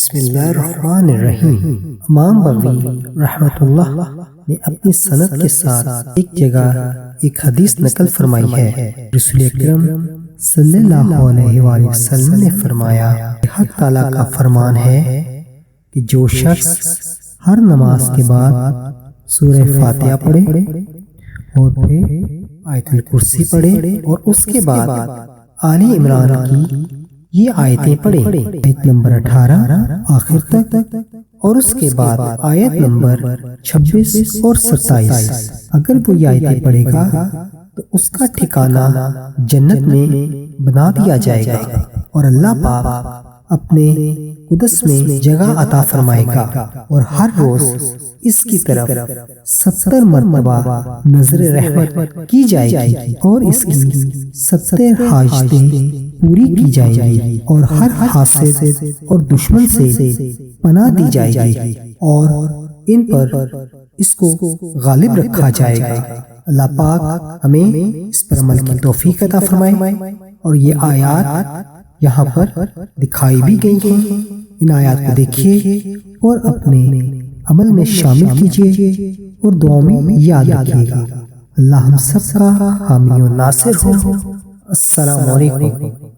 بسم اللہ الرحمن الرحیم۔ امام بغوی رحمۃ اللہ نے اپنی سند کے ساتھ ایک جگہ ایک حدیث نقل فرمائی ہے۔ رسول اکرم صلی اللہ علیہ وآلہ وسلم نے فرمایا کہ حق تعالیٰ کا فرمان ہے کہ جو شخص ہر نماز کے بعد سورہ فاتحہ پڑھے اور پھر آیت الکرسی پڑھے اور اس کے بعد آل عمران کی یہ آیتیں پڑھیں، آیت نمبر 18 آخر تک، اور اس کے بعد آیت نمبر 26 اور 27۔ اگر وہ یہ آیتیں پڑھے گا تو اس کا ٹھکانہ جنت میں بنا دیا جائے گا اور اللہ پاک اپنے قدس میں جگہ عطا فرمائے گا، اور ہر روز اس کی طرف 70 مرتبہ نظر رحمت کی جائے گی اور اس کی 70 حاجتیں پوری کی جائیں گی، اور ہر حاسد اور دشمن سے پناہ دی جائے گی اور ان پر اس کو غالب رکھا جائے گا۔ اللہ پاک ہمیں اس پر عمل کی توفیق عطا فرمائے۔ اور یہ آیات یہاں پر دکھائی بھی گئی ہیں، ان آیات کو دیکھیے اور اپنے عمل میں شامل کیجیے اور دعاؤں میں یاد رکھیے گا۔ اللہ ہم سب کا حامی و ناصر ہو۔ السلام علیکم۔